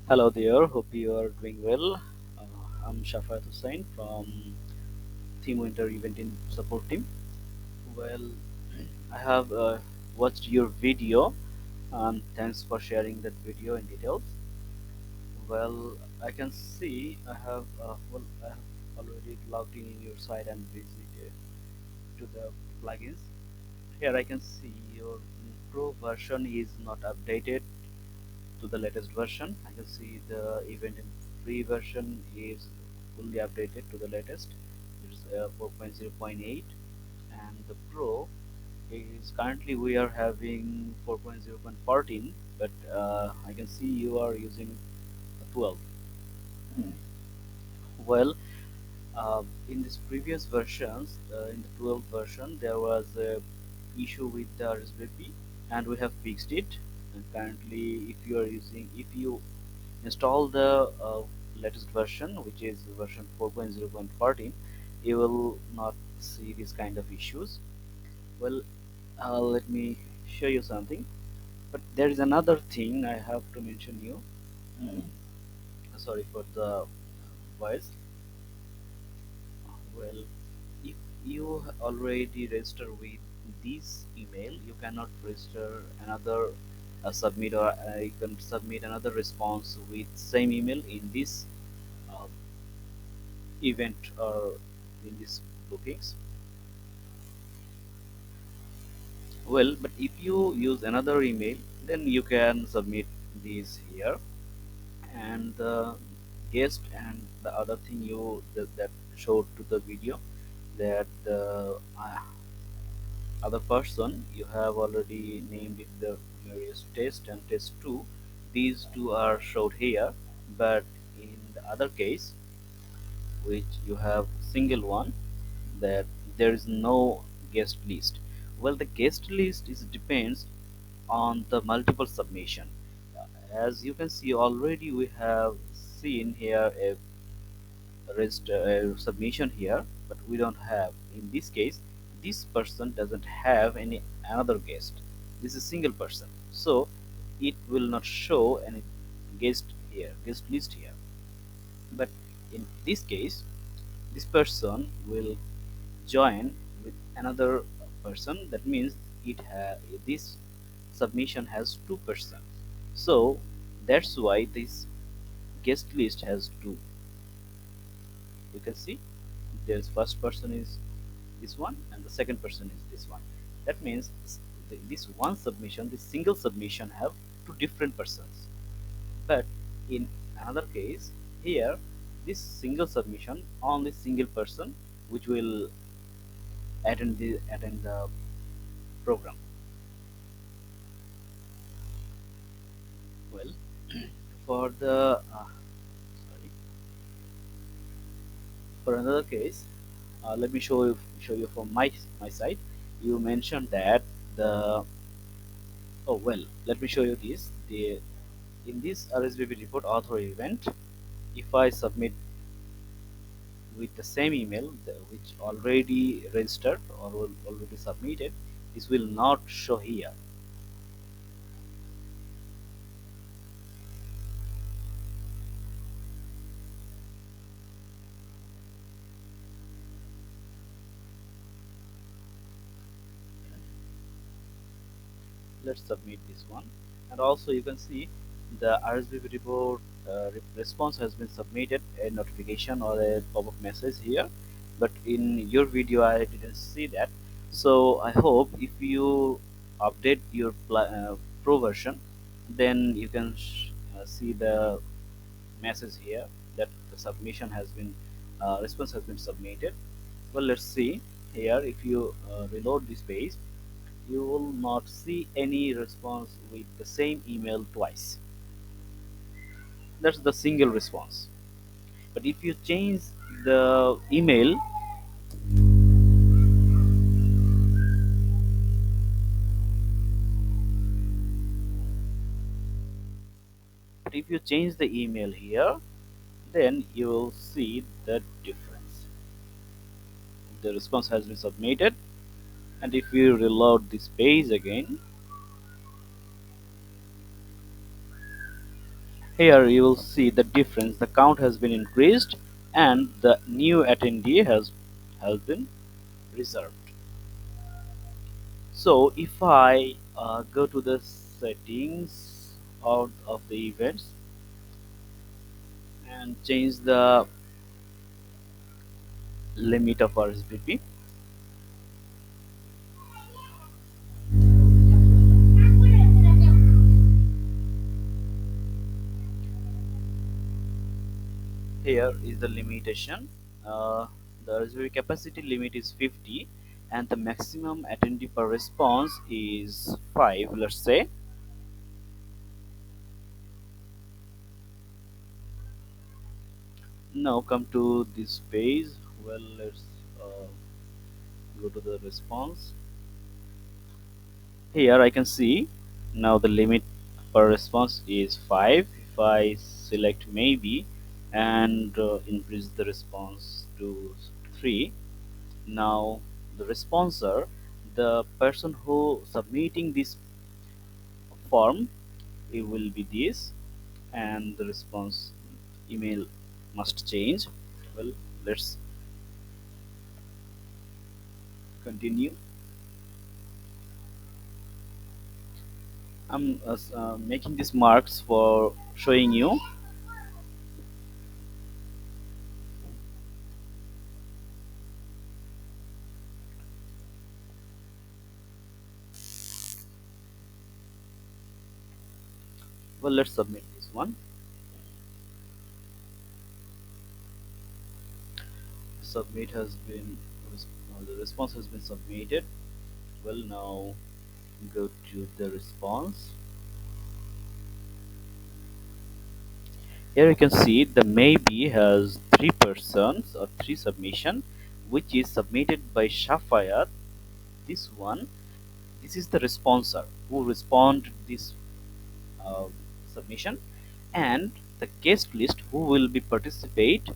Hello there, hope you are doing well. Uh, I'm Shafat Hussain from Team Winter Eventin support team. Well, I have watched your video and thanks for sharing that video in details. Well, I can see I have already logged in your site and visited to the plugins. Here I can see your Pro version is not updated to the latest version. I can see the event in free version is fully updated to the latest. It's 4.0.8, and the Pro is currently we are having 4.0.14, but I can see you are using 12. Well, in this previous versions, in the 12th version, there was a issue with the RSVP, and we have fixed it. And currently, if you install the latest version, which is version 4.0.14, you will not see this kind of issues. Well, let me show you something. But there is another thing I have to mention you. Sorry for the voice. Well, if you already register with this email, you cannot register another submit, or you can submit another response with same email in this uh, event or in these bookings. Well, but if you use another email, then you can submit these here, and the guest and the other thing that showed to the video, that the other person you have already named it the various test and test 2. These two are showed here, but in the other case, which you have single one, that there is no guest list. Well, the guest list is depends on the multiple submission. As you can see, already we have seen here a submission here, but we don't have in this case. This person doesn't have any another guest. This is single person, so it will not show any guest list here. But in this case, this person will join with another person. That means this submission has two persons. So that's why this guest list has two. You can see there's first person is this one, and the second person is this one. That means this one submission, this single submission, have two different persons. But in another case, here this single submission, only single person which will attend the program. Well, for the sorry, for another case, let me show you from my side. You mentioned that the oh well, let me show you this. The In this RSVP report author event, if I submit with the same email which already registered or already submitted, this will not show here. Let's submit this one, and also you can see the RSVP report response has been submitted, a notification or a pop-up message here, but in your video I didn't see that. So I hope if you update your pro version, then you can see the message here that the submission has been response has been submitted. Well, let's see here. If you reload this page, you will not see any response with the same email twice. That's the single response. But if you change the email, but if you change the email here, then you will see the difference. The response has been submitted, and if you reload this page again, Here you will see the difference. The count has been increased and the new attendee has been reserved. So if I go to the settings of the events and change the limit of RSVP, here is the limitation. Uh, the RSVP capacity limit is 50 and the maximum attendee per response is 5, let's say. Now come to this page. Well, let's uh, go to the response. Here I can see now the limit per response is 5. If I select maybe and increase the response to 3, now the responder, the person who submitting this form, it will be this, and the response email must change. Well, let's continue. I'm making these marks for showing you. Well, let's submit this one. Submit has been the response has been submitted. Well, now go to the response. Here you can see the maybe has three persons or three submission, which is submitted by Shafayat. This one, this is the responder who respond this uh, submission, and the guest list who will be participate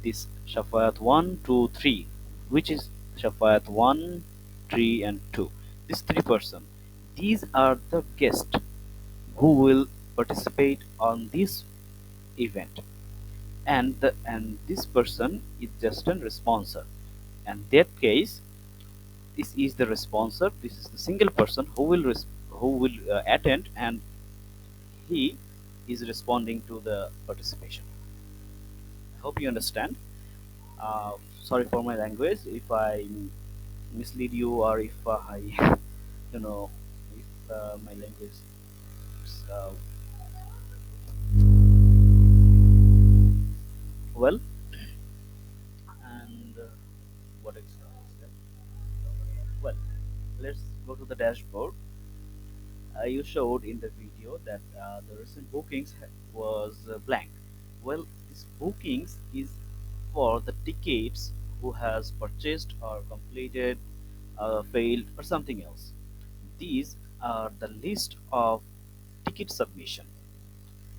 this Shafayat 1, 2, 3, which is Shafayat 1, 3 and 2. These three person. These are the guests who will participate on this event, and this person is just a responder. And that case, this is the responder. This is the single person who will attend, and he is responding to the participation. I hope you understand. Sorry for my language if I mislead you, or if I, you know, if my language is, well, and what else? Well, let's go to the dashboard. You showed in the video that the recent bookings was blank. Well, this bookings is for the tickets who has purchased or completed, failed, or something else. These are the list of ticket submission.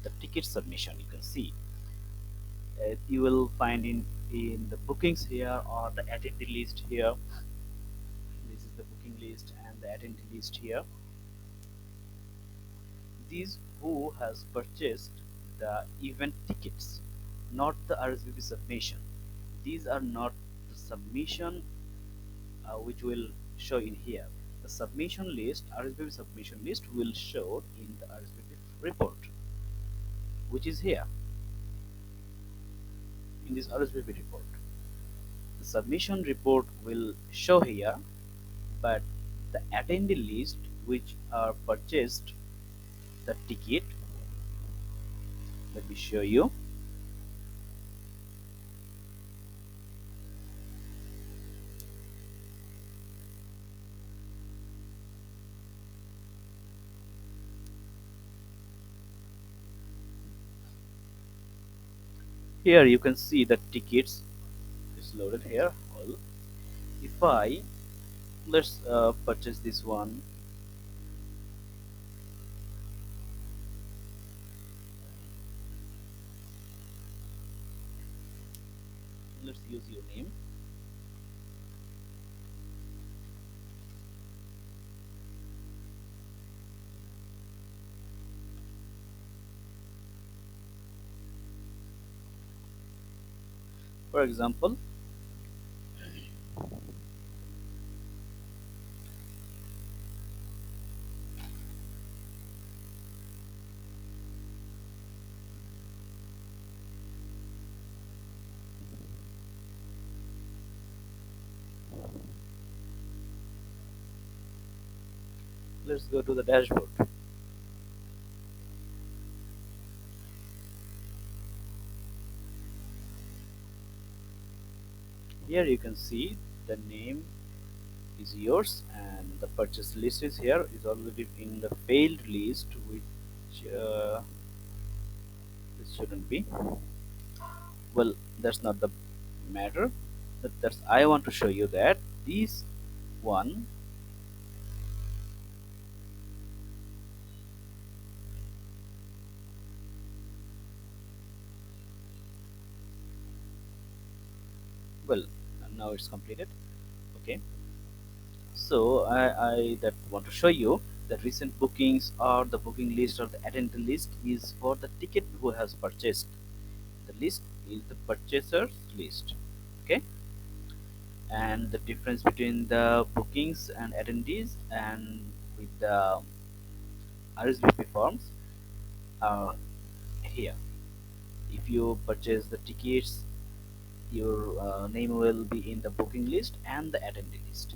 The ticket submission you can see. You will find in the bookings here or the attendee list here. This is the booking list and the attendee list here. These who has purchased the event tickets, not the RSVP submission. These are not the submission which will show in here. The submission list, RSVP submission list, will show in the RSVP report, which is here in this RSVP report. The submission report will show here, but the attendee list which are purchased the ticket, let me show you. Here you can see the tickets is loaded here. Well, if I let's purchase this one. Let's use your name. For example, let's go to the dashboard. Here you can see the name is yours and the purchase list is here, is already in the failed list, which this shouldn't be. Well, that's not the matter. That's I want to show you that this one, well, now it's completed. Okay, so I that want to show you that recent bookings or the booking list or the attendee list is for the ticket who has purchased. The list is the purchaser's list. Okay, and the difference between the bookings and attendees and with the RSVP forms are here. If you purchase the tickets, your name will be in the booking list and the attendee list.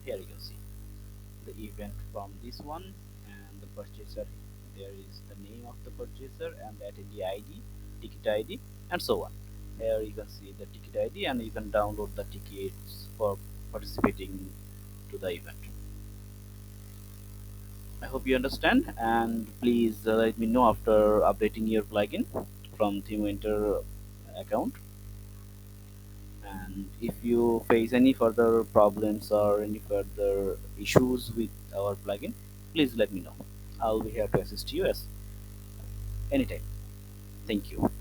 Here you can see the event from this one and the purchaser. There is the name of the purchaser and the attendee ID, ticket ID, and so on. Here you can see the ticket ID and you can download the tickets for participating to the event. I hope you understand, and please let me know after updating your plugin from ThemeWinter account. And if you face any further problems or any further issues with our plugin, please let me know. I'll be here to assist you as anytime. Thank you.